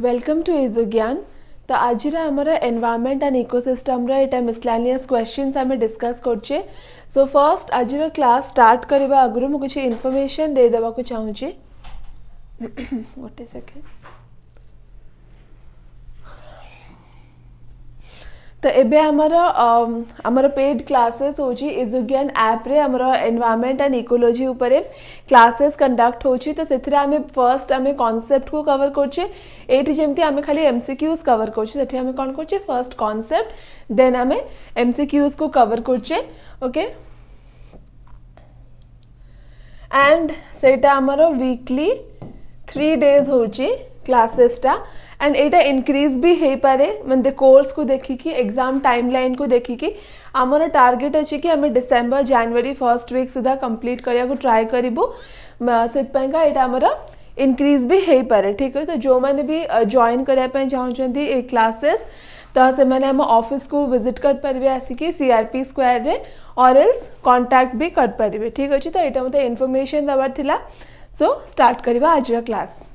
Welcome to इजोज्ञान। तो आज आमर environment and ecosystem Etah miscellaneous questions आम डिस्कस करछे। सो फर्स्ट आज क्लास स्टार्ट करने आगु मुझे इनफॉरमेशन दे देवा को चाहूँगी। गोटे सेकेंड। तो एबे आमर पेड क्लासेस होची इजोज्ञान ऐप रे आमर एनवायरनमेंट एंड इकोलॉजी उपरे क्लासेस कंडक्ट होची। तो सेथिरे आमे फर्स्ट आमे कांसेप्ट को कवर करछे। एटी जेमती आमे खाली एमसीक्यूज कवर करछे, सेठी आमे कोन करछे फर्स्ट कांसेप्ट देन आमे एमसीक्यूज को कवर करछे। ओके एंड सेटा आमर वीकली 3 days होची क्लासेसटा एंड एटा इंक्रीज भी हो पारे मतलब कोर्स को देखिकी एग्जाम टाइमलाइन को देखिकी आमर टार्गेट अच्छी कि आम डिसेंबर जनवरी फर्स्ट वीक सुधा कंप्लीट करिया को ट्राई करिबो सेतपाइका एटा आमर इंक्रीज भी हो पारे। ठीक है, तो जो मैंने भी जॉइन करया पे चाहउछंती ए क्लासेस तो से मैंने हम ऑफिस को विजिट कर परिबे आसिकी सीआरपी स्क्वायर रे और एल्स कांटेक्ट भी कर परिबे। ठीक अछि, तो एटा मते इन्फॉर्मेशन दबार थिला। सो स्टार्ट करिबा आज क्लास।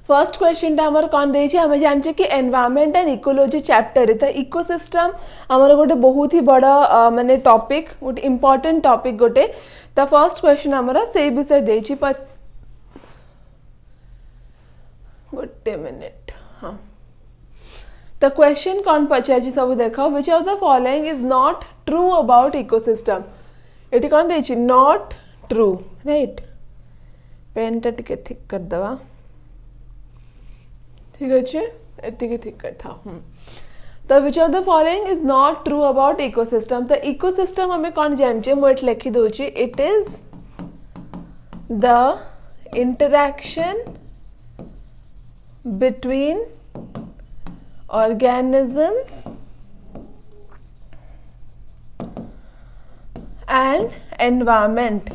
फर्स्ट क्वेश्चन आमर कौन देछि हमें जानछे कि एनवायरनमेंट एंड इकोलॉजी चैप्टर तो इकोसिस्टम आमर गोटे बहुत ही बड़ा माने टॉपिक गोटे इंपोर्टेंट टॉपिक गोटे। तो फर्स्ट क्वेश्चन आमर से विषय देछि गोटे मिनिट। हाँ, तो क्वेश्चन कौन पचारछि सब देखो। विच of the following is not true about ecosystem. Eighty कौन देछि नॉट ट्रू, राइट। पेन टा टिके ठीक कर दवा। ठीक अच्छे एति ठीक कर था। तो which of the following is not true about ecosystem. तो इकोसिस्टम हमें कौन जानचे मुझे लिखी दूची it is the interaction between organisms and environment.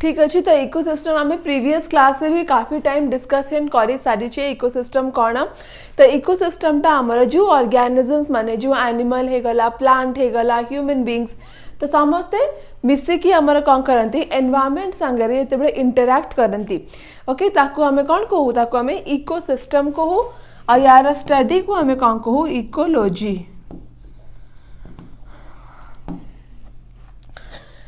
ठीक अच्छे, तो इकोसिस्टम आम प्रीवियस क्लास में भी काफ़ी टाइम डिस्कशन कर सारी इकोसिस्टम कौन। तो इकोसिस्टम टा आमर जो ऑर्गेनिजम्स माने जो एनिमल हेगला प्लांट हेगला ह्यूमन बींग्स तो समस्ते मिसिकी आमर कौन करती एनवायरनमेंट सांगे जो इंटरैक्ट करती। ओके, ताकू आमे कौन कहू ताकू आमे इकोसिस्टम कहू और यार स्टडी को आमे कौन कहू इकोलॉजी,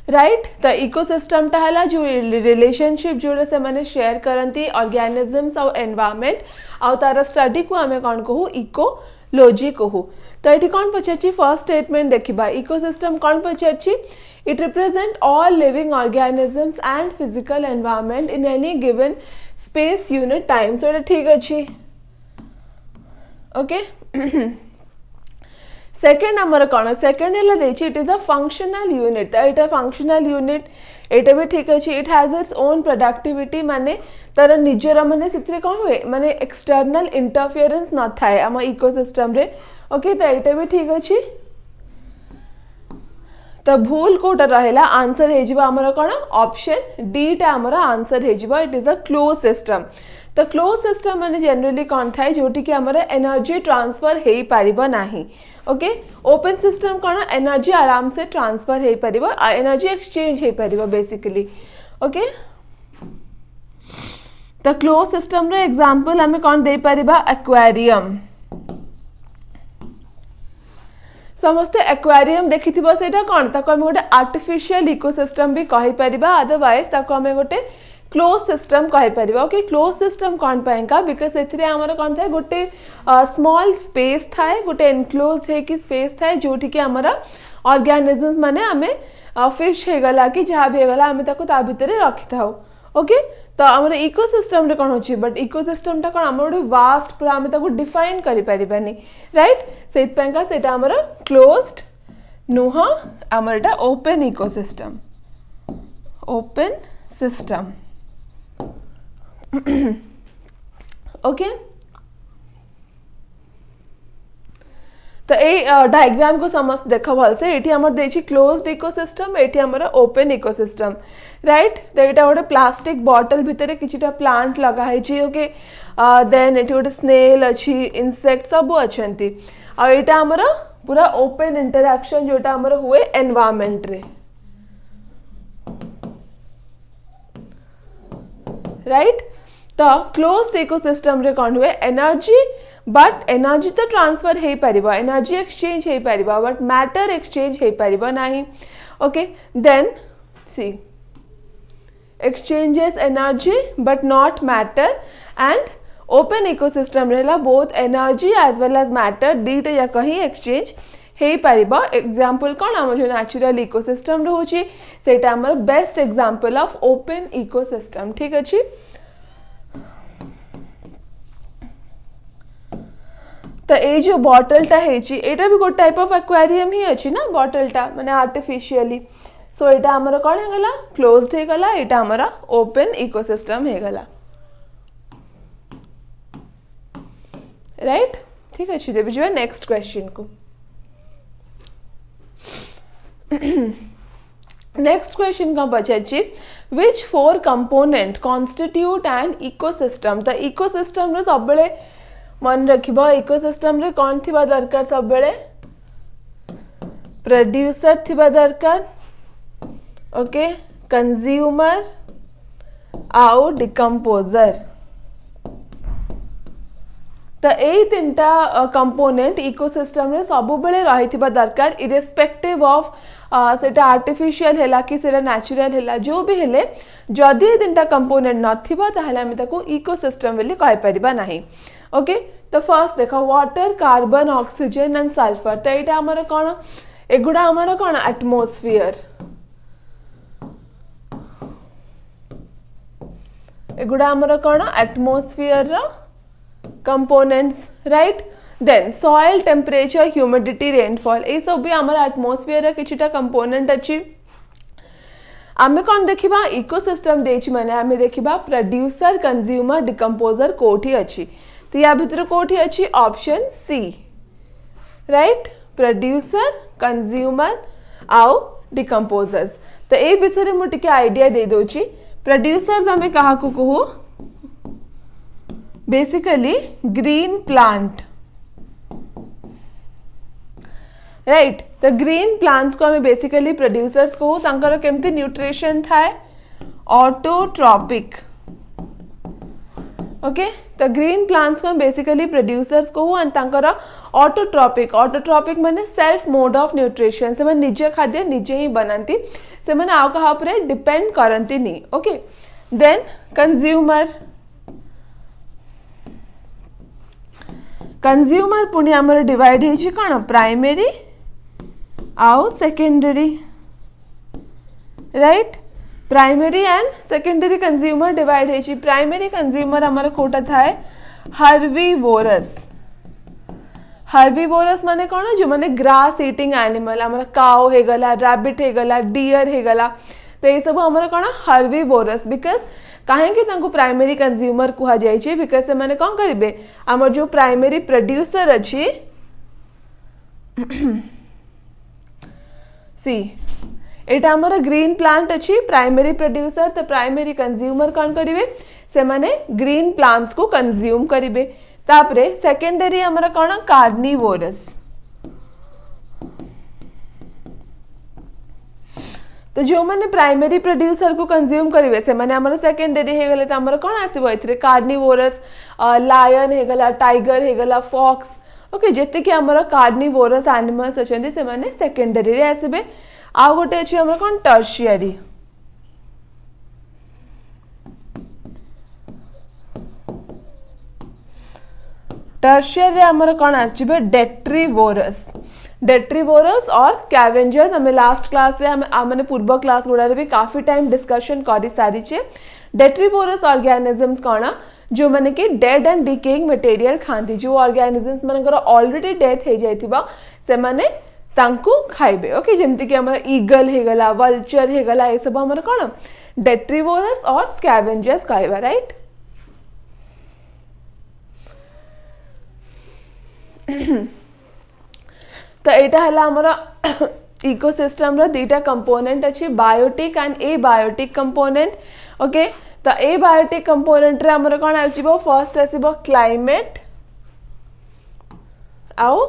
राइट। तो इकोसिस्टम टा हला जो रिलेशनशिप जोड़े से माने शेयर करती ऑर्गेनिजम्स और एनवायरनमेंट और तार स्टडी को आमे कौन कहू इकोलॉजी कहू। तो ये कौन पचारछि फर्स्ट स्टेटमेंट देखिबा इकोसिस्टम कौन पचारछि it represent all living organisms and physical environment in any given space unit time. So ये ठीक अच्छी। ओके, सेकेंड आमर कौन सेकेंड है it is a functional unit. तो यहाँ फंक्शनल यूनिट एटा भी ठीक अच्छे it has its own productivity माने तार निजर माने से कौन हुए माने एक्सटर्नल इंटरफेरेंस न थाए आम इकोसिस्टम रे। ओके, तो यहाँ भी ठीक अच्छे। तो भूल कोटा रहेला आंसर हेजिबा आमर कौन ऑप्शन डी टा आमर आंसर हेजिबा it is a close system. तो क्लोज सिस्टम माने जनरली कौन थाए जोटी कि आमर एनर्जी ट्रांसफर हो पारिबो नाही। ओके, ओपन सिस्टम कौन एनर्जी आराम से ट्रांसफर हो पारिबो एनर्जी एक्सचेंज हो पारिबो बेसिकली। ओके, तो क्लोज सिस्टम रे एग्जांपल हमें कौन दे पारिबा एक्वेरियम। समस्ते एक्वेरियम देखि सेटा कौन ताको हमें गोटे आर्टिफिशियल इकोसिस्टम भी कहि परिबा अदरवाइज ताको हमें गोटे क्लोज सिस्टम कहि परिबा। ओके, क्लोज सिस्टम कौन पाएंका बिकॉज एथिरे हमर कौन थाए गोटे स्मॉल स्पेस थाए गोटे एनक्लोज्ड है कि स्पेस थाए जोठी कि हमर ऑर्गेनिजम्स माने हमें फिश हेगला कि जहाँ भी हेगला हमें ताको ता भितरे रखि थाउ। ओके, तो हमर इकोसिस्टम रे कौन होची बट इकोसिस्टम टा कौन हमर गोटे वास्ट पूरा हमें ताको डिफाइन करि परिबानी, राइट। सेत पाएंका सेटा हमर क्लोज्ड नुह हमरटा open ecosystem open system. Okay, तो ये डायग्राम को समस्त देख भलसे ये आमर देछि क्लोज्ड इकोसिस्टम ये आमर ओपन इकोसिस्टम, राइट। तो यहाँ गोटे प्लास्टिक बॉटल भितर किछिटा प्लांट लगाई। ओके, देन ये गोटे स्नेल अच्छी इनसेक्ट सब अच्छी और यहाँ आमर पूरा ओपन इंटरैक्शन जोटा आमर हुए एनवायरनमेंट रे। राइट। तो क्लोज्ड इकोसिस्टम रे कौन हुए एनर्जी बट एनर्जी तो ट्रांसफर हो पारिबो एनर्जी एक्सचेंज हो पारिबो बट मैटर एक्सचेंज हो पारिबो नाही। ओके देन सी exchanges energy but not matter and open ecosystem रहला both energy as well as matter दीटा या कहीं exchange हे पारिबा। एग्जांपल कौन आम जो नेचुरल इकोसिस्टम रहउची सेटा हमर best example of open ecosystem. ठीक अछि तो ए जो बॉटलटा हेची एटा भी गो टाइप ऑफ एक्वेरियम ही अछि ना बॉटलटा माने आर्टिफिशियली सो एटा हमर कौन हे गला क्लोज्ड हे गला एटा हमर ओपन इकोसिस्टम हे गला राइट। ठीक अछि देबे जो नेक्स्ट क्वेश्चन को नेक्स्ट क्वेश्चन का पचाची which four component constitute an ecosystem। तो इकोसिस्टम रे सब बेले मन रखिबो इकोसिस्टम रे कौन थिबा दरकार सब बेले प्रोड्यूसर थिबा दरकार ओके कंज्यूमर आउ डिकम्पोजर। तो यही तीनटा कंपोनेंट इकोसिस्टम रे सब बेले रहिथिबा दरकार इरेस्पेक्टिव ऑफ सेटा आर्टिफिशियल हैला कि सेटा नेचुरल हैला जो भी हेले जदि तीनटा कंपोनेंट नथिबा ताहले हम ताको इकोसिस्टम बोली कहि परिबा नाही। ओके तो फर्स्ट देखो water carbon oxygen and sulphur. तो एटा हमर कोन एगुडा हमर कोन एटमॉस्फियर एगुडा हमर कोन एटमॉस्फियर रो components right. Then soil temperature humidity rainfall ए सब भी हमर एटमॉस्फियर रा किछटा कंपोनेंट अछि। आमे कोन देखिबा इकोसिस्टम देछि माने आमे देखिबा प्रोड्यूसर कंज्यूमर डिकम्पोजर कोठी अछि। तो या भितर कोठी अछि ऑप्शन सी राइट प्रोड्यूसर कंज्यूमर आउ डिकम्पोजर्स। तो ए विषय मु टिके आइडिया दे दोछि प्रोड्यूसर्स हमें कहा को कहू बेसिकली ग्रीन प्लांट राइट। तो ग्रीन प्लांट्स को हमें बेसिकली प्रोड्यूसर्स कहू तांकर केमती न्यूट्रिशन थाए ऑटोट्रॉपिक। ओके तो ग्रीन प्लांट्स को हम बेसिकली प्रोड्यूसर्स कहू एंड तांकर ऑटोट्रॉपिक ऑटोट्रॉपिक माने सेल्फ मोड ऑफ न्यूट्रिशन से माने निजे खाद्य निजे ही बनाती से माने आउ कहा पर डिपेंड करंती नहीं। ओके देन कंज्यूमर कंज्यूमर पुणी आमर डिवाइड होइछि कोन प्राइमरी आउ secondary right. Primary and secondary consumer divide होइछि। प्राइमरी कंज्यूमर आमर कोटा थाए हर्बीवोरस। हर्बीवोरस माने कोन जो माने ग्रास ईटिंग एनिमल आमर काउ हे गला रैबिट हे गला डियर हे गला तो ये सब आमर कोन हर्बीवोरस बिकॉज कहीं तांको प्राइमरी कंज्यूमर कुहा जाय छै बिकॉज से माने कोन करिवे आमर जो प्राइमरी प्रोड्यूसर अछि सी एटा आमर ग्रीन प्लांट अछि प्राइमरी प्रोड्यूसर तो प्राइमरी कंज्यूमर कोन करिवे से माने ग्रीन प्लांट्स को कंज्यूम करिवे। तापरे सेकेंडरी आमर कोन कार्निवोरस तो जो मैंने प्राइमरी प्रोड्यूसर को कंज्यूम करिवे से माने हमर सेकेंडरी हे गले त हमर कोन आसीबो एथरे कार्निवोरस लायन हे गला टाइगर हे गला फॉक्स। ओके जेते कि हमर कार्निवोरस एनिमल्स अछंती से माने सेकेंडरी रे आसीबे। आ गोटे अछि हमर कोन टर्शियरी टर्शियर रे हमर कोन आसीबे डेट्रीवोरस डेट्रीवोरस और स्कैवेंजर्स। हमें लास्ट क्लास रे हमें पूर्व क्लास गुड़ा भी काफी टाइम डिस्कशन करी सारी छे। डेट्रीवोरस ऑर्गेनिजम्स कोना जो माने कि डेड एंड डिकेइंग मटेरियल खांती जो ऑर्गेनिजम्स मानकर ऑलरेडी डेथ हे जाइथिबा से माने तांको खाइबे। ओके जेमति कि हमर ईगल हे गला वल्चर हे गला ए सब हमर कोन डेट्रीवोरस और स्कैवेंजर्स कहबा राइट। तो एटा हला हमरा इकोसिस्टम रा दीटा कंपोनेंट अछि biotic and abiotic component. Okay तो एबायोटिक कंपोनेंट रे हमरा कोन आसीबो फर्स्ट आसीबो क्लाइमेट आउ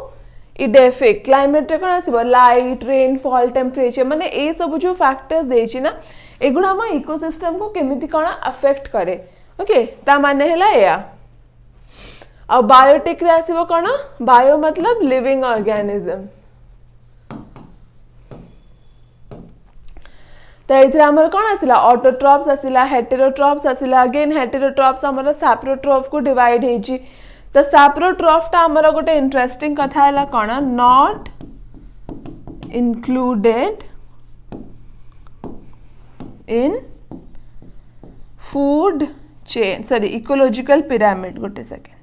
इडेफिक। क्लाइमेट रे कोन आसीबो लाइट रेनफॉल टेम्परेचर माने ए सब जो फैक्टर्स देछि ना एगुडा हम इकोसिस्टम को केमिति कोन अफेक्ट करे। ओके ता माने हला या अब बायोटिक रे आसीबो कोन बायो मतलब लिविंग ऑर्गेनिज्म तो एथरे हमर कोन आसिला ऑटोट्रॉप्स आसिला हेटेरोट्रॉप्स आसिला अगेन हेटेरोट्रॉप्स हमर सैप्रोट्रॉप को डिवाइड हेजी तो सैप्रोट्रॉप ता हमर गोटे इंटरेस्टिंग कथा हला कोन not included in food chain sorry ecological pyramid गोटे सेकेंड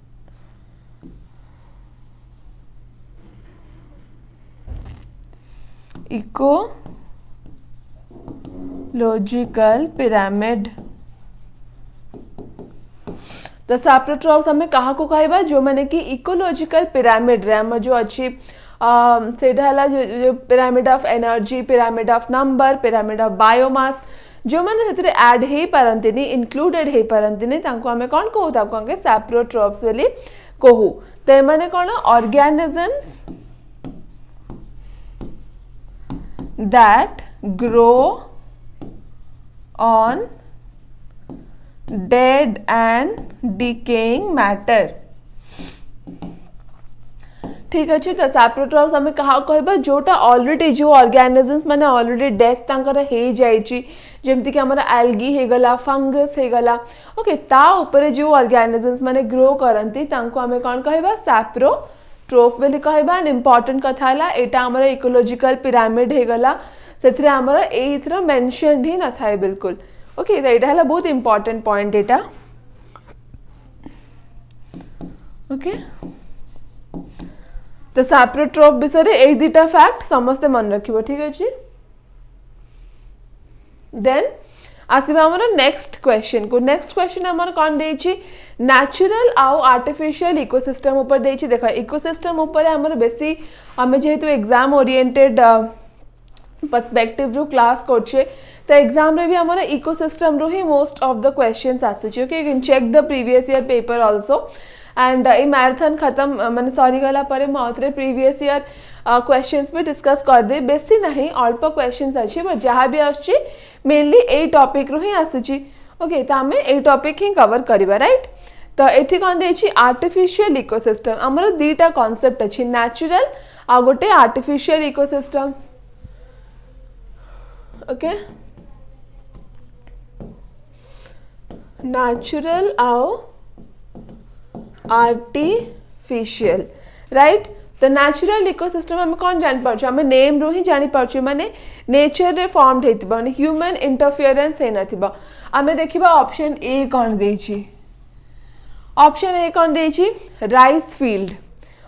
इकोलॉजिकल पिरामिड तो सैप्रोट्रॉप्स हमें कहा को कहबा जो माने कि इकोलॉजिकल पिरामिड रे हम जो अछि सेटा हला जो pyramid of energy pyramid of number pyramid of biomass जो माने सेतरे ऐड हे परंतिनी इंक्लूडेड हे परंतिनी तांको हमें कोन कहू ताको अंगे सैप्रोट्रॉप्स वाली कहू ते माने कोन organisms that grow on dead and decaying matter ठीक अच्छे तो सैप्रोट्रॉप्स हमें कहा कहबा जोटा ऑलरेडी जो ऑर्गेनिजम्स माने ऑलरेडी डेथ तांकर हे जाईची जेमति कि हमरा एल्गी हे गला फंगस हे गला ओके ता ऊपर जो ऑर्गेनिजम्स माने ग्रो करंती तांको हमें कोन कहबा सैप्रोट्रॉप बेली कहबा एन इंपोर्टेंट कथा हला एटा हमरा इकोलॉजिकल पिरामिड हे गला सेथरे हमरा एथरा मेंशनड ही न थाए बिल्कुल ओके तो एटा हला बहुत इंपोर्टेंट पॉइंट एटा ओके तो सैप्रोट्रॉप विषय ए दुटा फैक्ट समस्ते मन रखिबो ठीक अछि देन आसीबा हमर नेक्स्ट क्वेश्चन हमर कोन देछि नेचुरल आउ आर्टिफिशियल इकोसिस्टम ऊपर देछि देखो इकोसिस्टम ऊपर हमर बेसी हमें जेहेतु एग्जाम ओरिएंटेड पर्सपेक्टिव रो क्लास करछे तो एग्जाम रे भी हमर इकोसिस्टम रो ही मोस्ट ऑफ द क्वेश्चंस आसुछि okay you can check the previous year paper also and ए मैराथन खत्म माने सॉरी गला परे मात्रे प्रीवियस ईयर क्वेश्चंस भी डिस्कस कर दे बेसी नहीं अल्प क्वेश्चंस अछि बट जहां भी आछि मेनली ए टॉपिक रो ही आसुछि ओके त हमें ए टॉपिक ही कवर करिबा राइट तो एथि कोन देछि आर्टिफिशियल इकोसिस्टम हमर दुटा कांसेप्ट अछि नेचुरल आ गोटे आर्टिफिशियल इकोसिस्टम ओके नेचुरल आओ आर्टिफिशियल राइट तो नेचुरल इकोसिस्टम हम कौन जान पाछे हमें नेम रो ही जानि पाछे माने नेचर रे फॉर्मड हेतिबा माने ह्यूमन इंटरफेरेंस हे नथिबा हमें देखिबा ऑप्शन ए कौन देछि ऑप्शन ए कौन देछि राइस फील्ड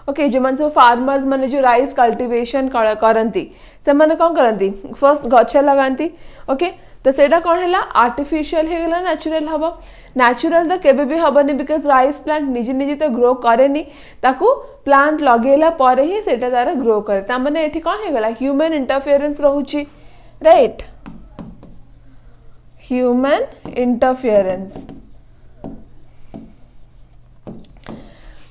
ओके जो मन सब फार्मर्स माने जो राइस कल्टीवेशन करंती से माने कौन करंती फर्स्ट गछ लगांती ओके तो सेटा कौन हैला आर्टिफिशियल हे गेला नेचुरल हबो नेचुरल तो केबे भी हबनी बिकॉज राइस प्लांट निजे निजे तो ग्रो करेनी ताकू प्लांट लगेला परे ही सेटा तारा ग्रो करे ता माने एठी कौन हे गेला ह्यूमन इंटरफेरेंस रहूची राइट ह्यूमन इंटरफेरेंस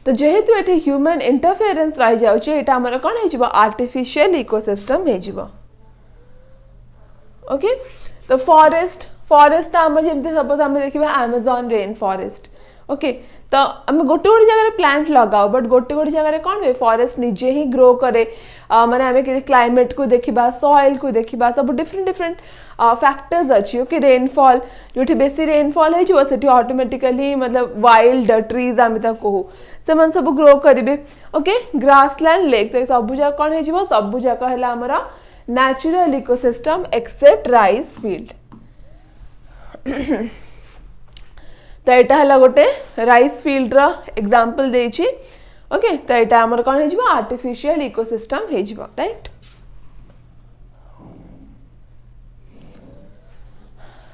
तो जेहेतु एठी ह्यूमन इंटरफेरेंस रही जाउची एटा हमर कौन हे जिवो आर्टिफिशियल इकोसिस्टम हे जिवो ओके तो फॉरेस्ट तो आम जमी सपोज आम देखा अमेजन रेन फॉरेस्ट ओके तो आम गोटे गोटे जगह प्लांट लगाओ बट गोटे गोटे जगह कौन हुए फॉरेस्ट निजे ही ग्रो करे माने आम क्लाइमेट को देखा सॉइल को देखा सब डिफरेंट फैक्टर्स अच्छी ओके रेनफॉल जो बेसी रेनफॉल हो ऑटोमेटिकली मतलब वाइल्ड ट्रीज आम कहू से सब ग्रो करेंगे ओके ग्रासलैंड लेक तो सब जगह कौन हो सब जगह है आमर natural ecosystem except rice field तो यहाँ है गोटे राइस फील्ड रो एग्जांपल देछि ओके तो यहाँ आमर कौन हो आर्टिफिशियल इकोसिस्टम हो राइट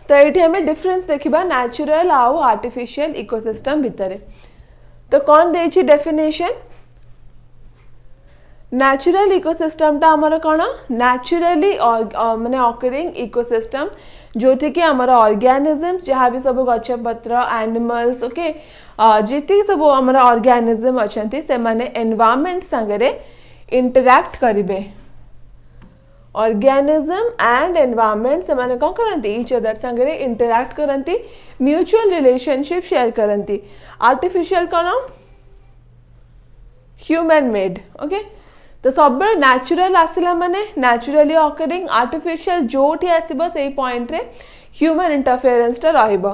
तो ये हमें डिफरेंस देखा नेचुरल आउ आर्टिफिशियल इकोसिस्टम भितर तो कौन देछि डेफिनेशन नेचुरल इकोसिस्टम टा हमर कौन नेचुरली माने ऑकरिंग इकोसिस्टम जो कि आमर ऑर्गेनिजम्स जहाँ भी सब गछपत्र एनिमल्स ओके जीती सब आमर ऑर्गेनिजम अच्छे से माने एनवायरनमेंट संगे इंटरैक्ट करिवे ऑर्गेनिज्म एंड एनवायरनमेंट से माने कौन करती ईच अदर संगे इंटरैक्ट करती म्यूचुअल रिलेशनशिप शेयर करती आर्टिफिशियल कौन ह्यूमन मेड ओके तो सब नेचुरल आसला माने नेचुरली ऑकरिंग आर्टिफिशियल जोठी आसीबो सेही पॉइंट रे ह्यूमन इंटरफेरेंस टा रहइबो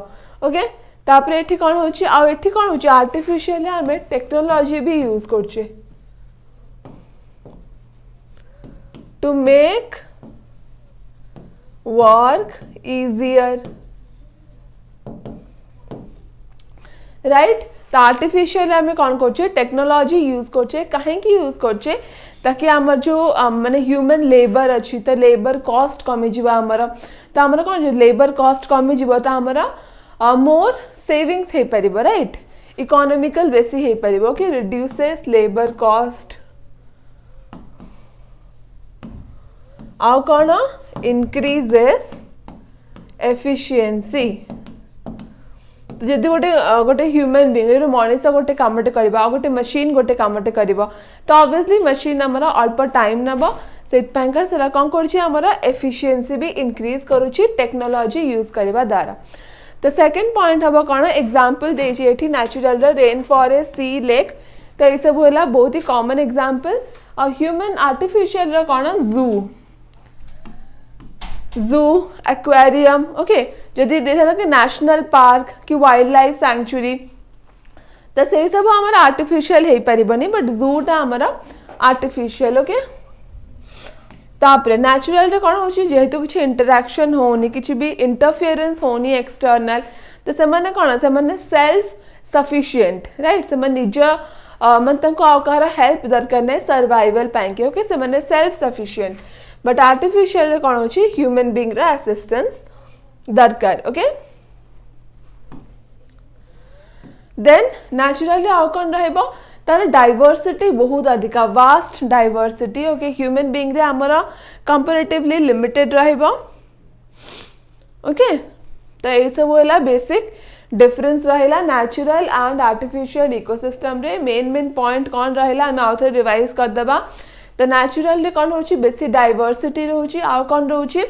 ओके तापर एठी कोन होची आ एठी कोन होची आर्टिफिशियल हमें टेक्नोलॉजी भी यूज करछे to make work easier right तो आर्टिफिशियल आम कौन करछे टेक्नोलॉजी यूज करछे कहीं यूज करछे ताकि आमर जो माने ह्यूमन लेबर अच्छी तो लेबर कॉस्ट कमी जीवा आमर तो आमर कौन लेबर कॉस्ट कमी जीवा तो आमर मोर सेविंग्स हे परिबो राइट इकोनॉमिकल बेसी हे परिबो कि रिड्यूसेस लेबर कॉस्ट आउ कौन इंक्रीजेस एफिशिएंसी तो जदि गोटे गोटे ह्यूमन बीइंग मनीष गोटे कामटे करबा गोटे मशीन गोटे कामटे करबा तो ऑब्वियसली मशीन हमर अल्प टाइम नबो सेतपांका सेरा कोन करछि हमर एफिशिएंसी भी इंक्रीज करूछि टेक्नोलॉजी यूज करबा द्वारा तो सेकंड पॉइंट हबो कोन एग्जांपल देछि एठी नेचुरल रेन फॉरेस्ट सी लेक तो ए सब होला बहुत ही कॉमन एग्जांपल और ह्यूमन आर्टिफिशियल रो कोन जू एक्वेरियम ओके जदि देखा कि नेशनल पार्क कि वाइल्ड लाइफ सैंक्चुरी तो से सब हमारा आर्टिफिशियल हो पारिबनी बट जूटा हमारा आर्टिफिशियल ओके तापरे नेचुरल रे कोन होची जेहेतु किछि इंटरैक्शन होनी किछि भी इंटरफेरेंस होनी एक्सटर्नल तो से माने कोन से माने सेल्फ सफिशिएंट राइट से माने निज मन तंको आकार हेल्प दरकार नै सर्वाइवल पाएंगे ओके से माने सेल्फ सफिशिएंट बट आर्टिफिशियल रे कोन होची ह्यूमन बीइंग रे असिस्टेंस दरकार ओके देन नेचुरली आउ कोन रहबो तार डाइवर्सिटी बहुत अधिका vast diversity okay human being रे हमरा कंपैरेटिवली लिमिटेड रहबो ओके तो ए सब होला बेसिक डिफरेंस रहला नेचुरल एंड आर्टिफिशियल इकोसिस्टम रे मेन पॉइंट कोन रहला हम आउथर रिवाइज कर दबा तो नेचुरल रे कोन होची बेसी डाइवर्सिटी रहउची आ कोन रहउची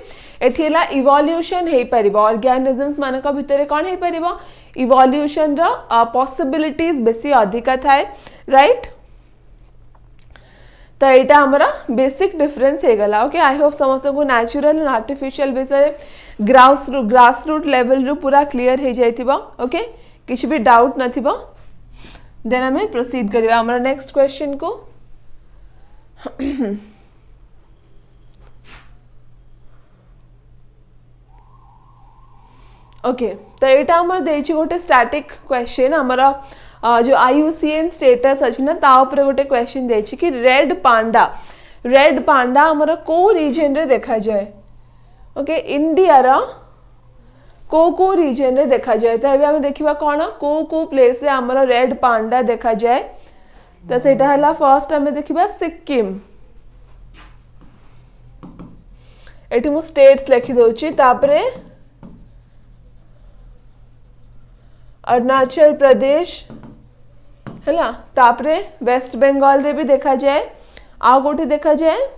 एठिला इवोल्यूशन हे परिबो ऑर्गेनिजम्स मानक भितरे कोन हे परिबो इवोल्यूशन रो पॉसिबिलिटीज बेसी अधिका थाए राइट तो एटा हमरा बेसिक डिफरेंस हे गला ओके आई होप समस्त को नेचुरल एंड आर्टिफिशियल विषय ग्रास रूट लेवल रो पूरा क्लियर हे जाइतिबो ओके किछ भी डाउट नथिबो देन हम प्रोसीड करबा हमरा नेक्स्ट क्वेश्चन को ओके तो एटा हमर देछि गोटे स्टैटिक क्वेश्चन हमरा जो IUCN स्टेटस अछि ना ता ऊपर गोटे क्वेश्चन देछि कि रेड पांडा हमर को रीजन रे देखा जाए ओके इंडिया रा को रीजन रे देखा जाए तो एबे हम देखिबा कोन को प्लेस रे हमर रेड पांडा देखा जाए तो सेटा हला फर्स्ट हमें देखिबा सिक्किम एठी मु स्टेट्स लिखि दोछि तापरे अरुणाचल प्रदेश हैला तापरे वेस्ट बंगाल रे भी देखा जाए आ गोठी देखा जाए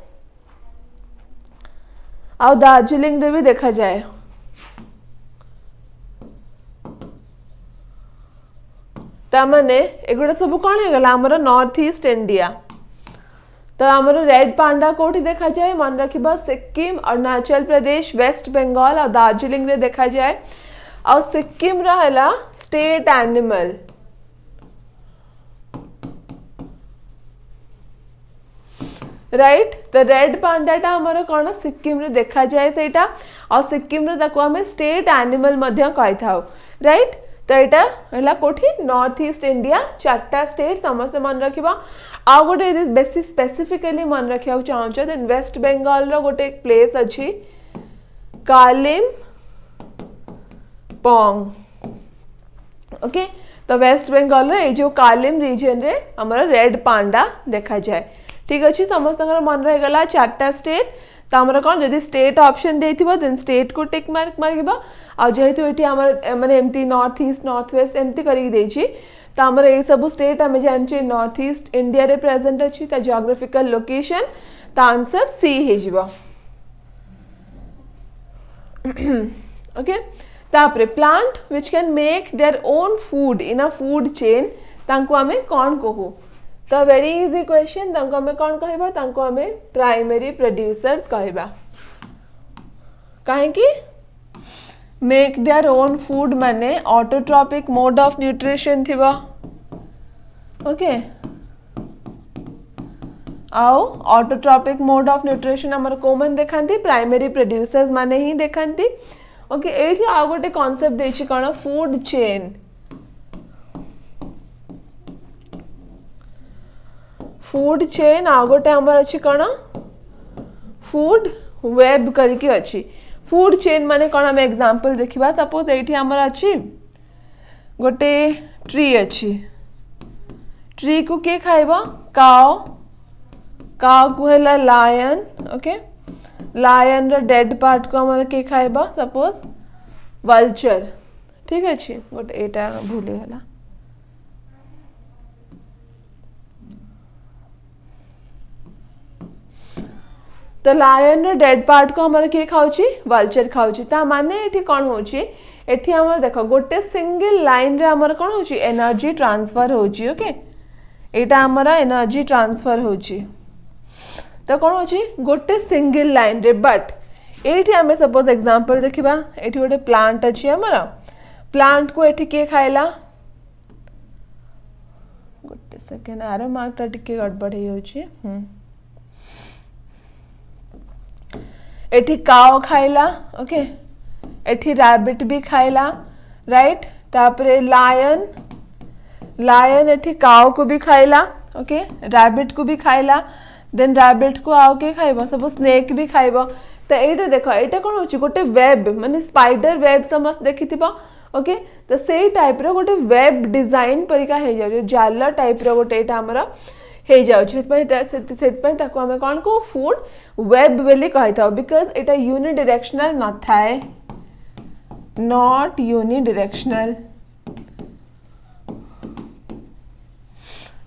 आ दार्जिलिंग रे भी देखा जाए तामने एगुडा सब कोन हे गला हमर नॉर्थ ईस्ट इंडिया तो हमर रेड पांडा कोठी देखा जाए मन रखिबा सिक्किम अरुणाचल प्रदेश वेस्ट बंगाल और दार्जिलिंग रे देखा जाए और सिक्किम रहला स्टेट एनिमल राइट तो रेड पांडा टा हमर कोन सिक्किम रे देखा जाए सेटा और सिक्किम रे ताको हमें स्टेट एनिमल मध्य कहि थाउ राइट तो एटा हला कोठी नॉर्थ ईस्ट इंडिया चारटा स्टेट समस्त मन रखिबा आ गोटे बेसी स्पेसिफिकली मन रखिया चाहूछ देन वेस्ट बंगाल रो गोटे प्लेस अछि कालिम पोंग ओके तो वेस्ट बंगाल रे जो कालिम रीजन रे हमर रेड पांडा देखा जाए ठीक अछि समस्त मन रह गला चारटा स्टेट तो हमर कोन जदि स्टेट ऑप्शन देथिबो देन स्टेट को टिक मार्क मारगिबा आ जेहेतु एठी हमर माने एमटी नॉर्थ ईस्ट नॉर्थ वेस्ट एमटी करी देछि तो हमर ए सब स्टेट हम जानछि नॉर्थ ईस्ट इंडिया रे प्रेजेंट अछि त ज्योग्राफिकल लोकेशन त आंसर सी हे जिवो ओके तापरे plant which can make their own food in a food chain तांको हमें कौन कहू तो वेरी इजी क्वेश्चन तांको हमें कौन कहबा तांको हमें प्राइमरी प्रोड्यूसर्स कहबा काहे कि मेक देयर ओन फूड माने ऑटोट्रॉपिक मोड ऑफ न्यूट्रिशन थिबा ओके आओ ऑटोट्रॉपिक मोड ऑफ न्यूट्रिशन हमर कॉमन देखांती प्राइमरी प्रोड्यूसर्स माने ही देखांती ओके एठी आ गोटे कांसेप्ट देछि कोन फूड चेन आ गोटे हमर अछि कोन फूड वेब करके अछि फूड चेन माने कोन हम एग्जांपल देखिबा सपोज एठी हमर अछि गोटे ट्री अछि ट्री को के खाइबा काओ को हैला लायन ओके लायन रे डेड पार्ट को हमर के खाइबा सपोज वल्चर ठीक अछि गोटे एटा भूले हला तो लायन रे डेड पार्ट को हमर के खाउची वल्चर खाउची ता माने एठी कोन होची एठी हमर देखो गोटे सिंगल लाइन रे हमर कोन होची एनर्जी ट्रांसफर होची ओके एटा हमर एनर्जी ट्रांसफर होची तो कोन होची गोटे सिंगल लाइन रे बट एठी हमें सपोज एग्जांपल देखिबा एठी गोटे प्लांट अछि हमर प्लांट को एठी के खाइला गोटे सेकंड आरो मार्क टा टिके गड़बड़ हे होची एठी काओ खाइला ओके एठी रैबिट भी खाइला राइट तापरे लायन एठी काओ को भी खाइला ओके रैबिट को भी खाइला देन रैबिट को आओ के खाइबा सब स्नेक भी खाइबा तो एटा देखो एटा कोन होची गोटे वेब माने स्पाइडर वेब समस्त देखिथिबा ओके तो सेही टाइप रो गोटे वेब डिजाइन परिका हे जाउ जाला टाइप रो गोटे एटा हमरा हे जाउ सेतपय ताको हमें कोन को फूड वेब बेली कहता बिकॉज एटा यूनि डायरेक्शनल न थाए नॉट यूनि डायरेक्शनल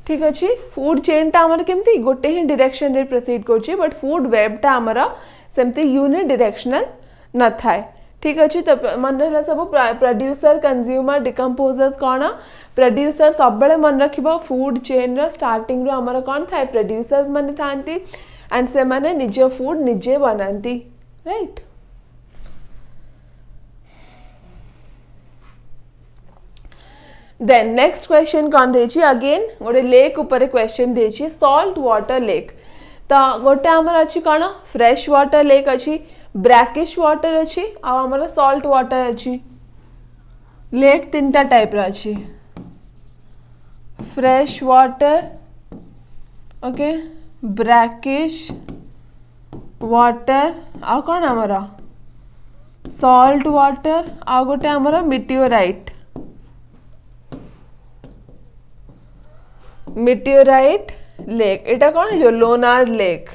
ठीक अछि फूड चेन टा हमर केमती गोटे ही डायरेक्शन रे प्रोसीड करछि बट फूड वेब टा हमरा सेमती यूनि डायरेक्शनल न थाए ठीक अछि तो मन रहला सब प्रोड्यूसर कंज्यूमर डिकम्पोजर्स कोन प्रोड्यूसर सब बेले मन रखिबो फूड चेन रो स्टार्टिंग रो हमर कोन थाए प्रोड्यूसर्स माने थांती एंड से माने निजे फूड निजे बनांती राइट देन नेक्स्ट क्वेश्चन कौन देछि अगेन गोटे लेक ऊपर क्वेश्चन देछि सॉल्ट वाटर लेक तो गोटे हमर अछि कोन फ्रेश वाटर लेक अछि ब्रैकिश वाटर अछि आ हमर सॉल्ट वाटर अछि लेक तीनटा टाइप रा अछि fresh water okay brackish water आ कोन हमर सॉल्ट वाटर आ गोटे हमर मीटियोराइट लेक एटा कौन है जो लोनार लेक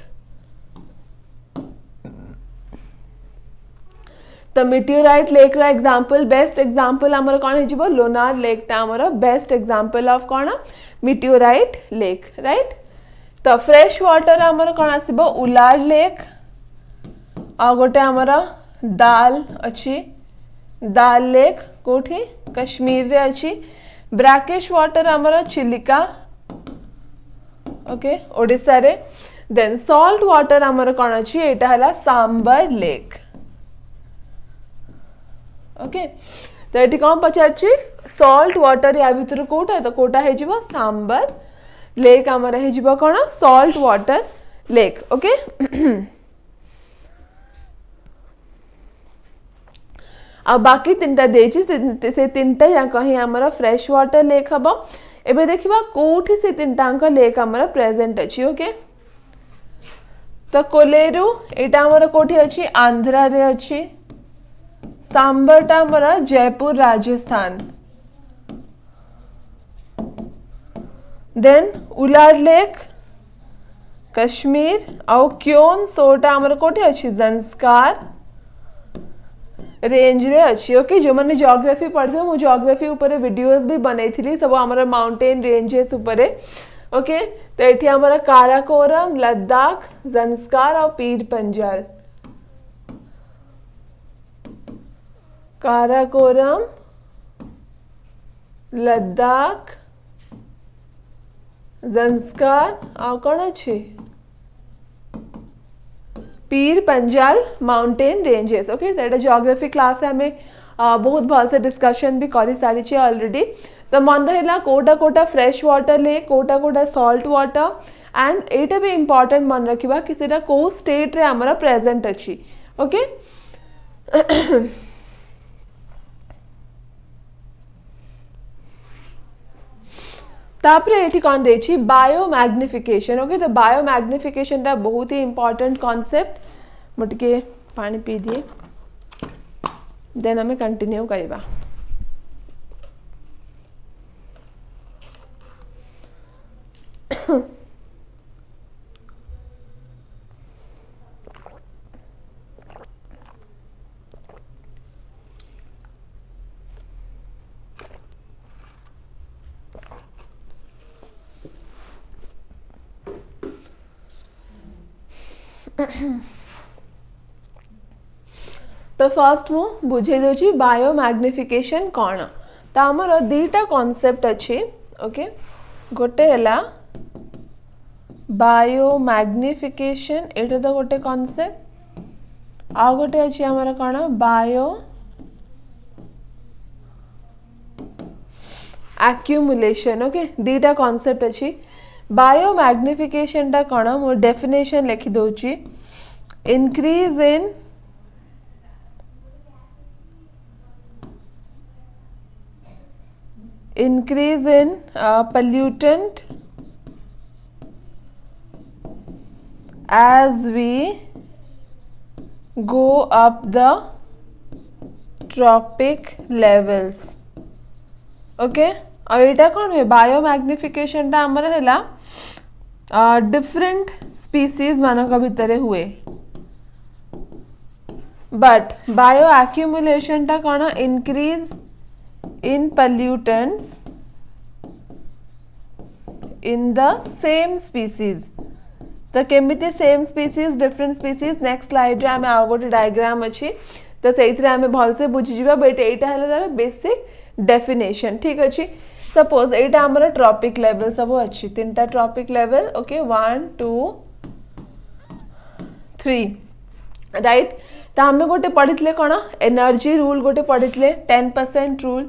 तो मीटियोराइट लेक रा एग्जांपल बेस्ट एग्जांपल हमर कौन है जीवो लोनार लेक टा हमर बेस्ट एग्जांपल ऑफ कौन मीटियोराइट लेक राइट तो फ्रेश वाटर हमर कौन आसीबो उलार लेक आ गोटे हमर दाल अछि दाल लेक कोठी कश्मीर रे अछि ब्रैकिश वाटर हमर चिलिका ओके ओडिसा रे देन सॉल्ट वाटर हमर कोन अछि एटा हला सांबर लेक ओके तो एटी कोन पचारछि सॉल्ट वाटर या भीतर कोटा तो कोटा हे जिवो सांबर लेक हमर हे जिवो कोन सॉल्ट वाटर लेक ओके अब बाकी तीनटा देछि से तीनटा या कहीं हमर फ्रेश वाटर लेक हबो एबे देखिबा कोठी से तीनटांक लेक हमर प्रेजेंट अछि ओके तो कोलेरू एटा हमर कोठी अछि आंध्रा रे अछि सांबरटा हमर जयपुर राजस्थान देन उलार लेक कश्मीर और क्योन सोटा हमर कोठी अछि जंस्कार रेंज रे अच्छी ओके जो मैंने जियोग्राफी पढ़ते मु जियोग्राफी ऊपर वीडियोस भी बनई सब आमर माउंटेन रेंजेस ऊपर ओके तो ये आमर काराकोरम लद्दाख जंस्कार और पीर पंजाल काराकोरम, लद्दाख, जंस्कार आ कौन अच्छे Pir Panjal mountain ranges. Okay तो जियोग्राफी क्लास हमें बहुत भल से डिस्कशन भी कर सारी ऑलरेडी। तो मन रहा कोटा कोटा फ्रेश वाटर लेक, कोटा कोटा सॉल्ट वाटर एंड एटा भी इम्पोर्टेंट मन रखा कि सेटा को स्टेट रे हमरा प्रेजेंट अच्छी। ओके तापरे एठी कौन देछि बायो मैग्निफिकेशन। ओके तो बायो मैग्निफिकेशन टा बहुत ही इम्पोर्टेंट कॉन्सेप्ट। मुटके पानी पी दिए देन हमें कंटिन्यू करिबा। तो फर्स्ट मु बुझे दोची बायो मैग्निफिकेशन कौन। तो आमर दीटा कॉन्सेप्ट अच्छी। ओके गोटे है बायो मैग्निफिकेशन, एटा तो गोटे कॉन्सेप्ट। आ गोटे अच्छी आमर कौन बायो एक्यूमुलेशन। ओके दीटा कॉन्सेप्ट अच्छी। बायो मैग्निफिकेशन टा कौन मो डेफिनेशन लिखि दोची increase in pollutant as we go up the tropic levels। ओके और यहाँ कौन हुए बायो मैग्निफिकेशन टा आमर है डिफरेंट स्पीसीज मानक भितर हुए। बट बायो एक्यूमुलेशन टा कौन increase in pollutants in the same species। तो केमिति same species different species next slide रे आमे आ गोटे डायग्राम अच्छी तो सेइथरे आमे भल से बुझी जिबा। बट एटा हला तार बेसिक डेफिनेशन ठीक अच्छी। सपोज एटा हमर ट्रॉपिक लेवल सब अच्छी तीनटा ट्रॉपिक लेवल। Okay 1 2 3 right. तो आमे गोटे पढ़ितले कौन एनर्जी रूल गोटे पढ़ितले 10% रूल।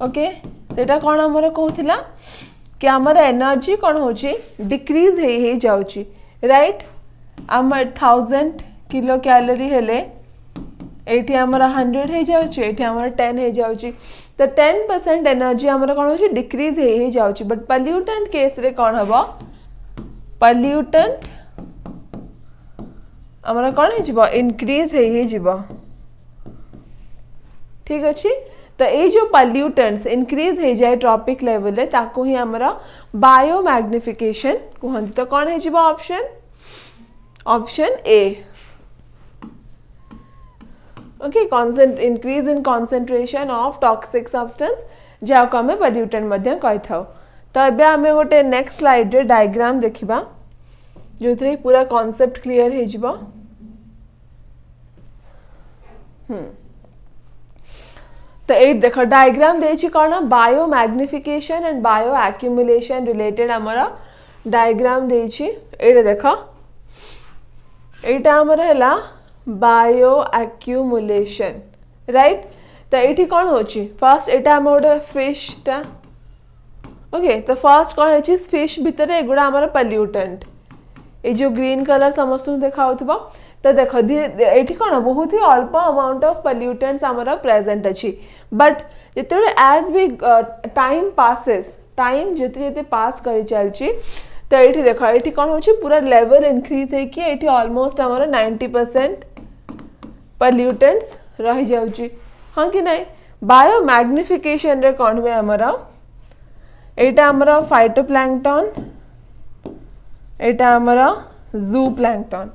ओके सेटा कौन हमर कहूथिला कि हमर एनर्जी कौन होची डिक्रीज हे जाउची राइट। हमर 1000 किलो कैलोरी हेले एठी हमर 100 हे जाउची, एठी हमर 10 हे जाउची। तो 10% एनर्जी हमर कौन होची डिक्रीज हे जाउची। बट पोल्यूटेंट केस रे कौन हबो पोल्यूटेंट हमर कौन हे जिवो इंक्रीज हे जिवो ठीक अच्छी। तो ये जो पोल्यूटेंट्स इंक्रीज हो जाए ट्रॉपिक लेवल रे ताको ही हमरा बायो मैग्निफिकेशन कहंती। तो कौन है जिवो option A. Okay increase in concentration of toxic substance जाको आमे पोल्यूटेंट मध्य कहि थाउ। तो एबे आमे गोटे नेक्स्ट स्लाइड रे डायग्राम देखिबा जोथरे पूरा कॉन्सेप्ट क्लियर हे जिवो। तो ये देख डायग्राम देछि कौन bio magnification and bio accumulation related हमारा डायग्राम देछि। एटा देख एटा हमर हैला बायो एक्यूमुलेशन राइट। तो एठी कौन होछि फर्स्ट एटा हम गोटे फिश टा। ओके तो फर्स्ट कौन है फिश भितर एगुड़ा हमर पोल्यूटेंट ये जो ग्रीन कलर समस्त देखा होथिबो। तो देख धीरे ये कौन बहुत ही अल्प अमाउंट ऑफ पोल्यूटेंट्स आमर प्रेजेंट अच्छी। बट जिते एज भी टाइम पासेस टाइम जिते जिते पास कर चलची तो ये देख ये कौन हो पूरा लेवल इंक्रीज है कि ये ऑलमोस्ट आमर 90% पोल्यूटेंट्स रही जाउची हाँ कि नहीं। बायो मैग्निफिकेशन रे कौन हुए आमर एटा आमर फाइटोप्लैंक्टन एटा आमर जू plankton.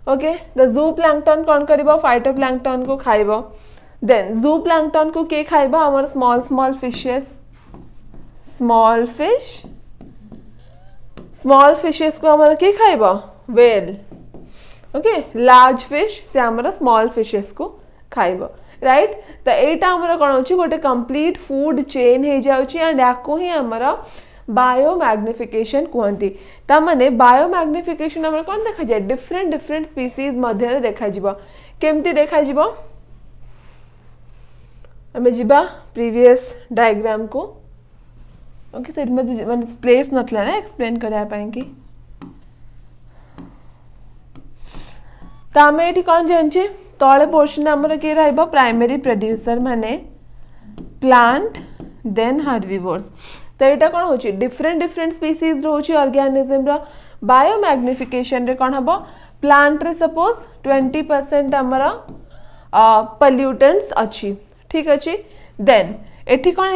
Okay the zoo plankton कौन करिबो फाइटोप्लैंक्टन को खाइबो। देन जू प्लैंक्टन को के खाइबो हमर small small fishes small fishes को हमर के खाइबो व्हेल। ओके लार्ज फिश से हमर स्मॉल फिशेस को खाइबो। राइट। तो एटा हमर कोन होची गोटे कंप्लीट फूड चेन हे जाउची एंड याको ही हमर बायो मैग्निफिकेशन कहती। ता माने बायो मैग्निफिकेशन हमर कोन देखा जाय डिफरेंट डिफरेंट स्पीसीज मध्य देखा जिवो केमती देखा जिवो हमें जिबा प्रीवियस डायग्राम को ओके सर माने प्लेस नथला ना एक्सप्लेन करा पाए कि तामे एठी कोन जानचे तळे पोर्शन हमर के रहबो प्राइमरी प्रोड्यूसर माने प्लांट देन हार्बिवोर्स। तो यहाँ कौन हो डिफरेंट डिफरेंट स्पीसीज रोचे ऑर्गेनिज्म बायो मैग्निफिकेशन रे कौन हम प्लांट रे सपोज 20% आमर पल्यूटेंट्स अच्छी ठीक अच्छे देन एठी कौन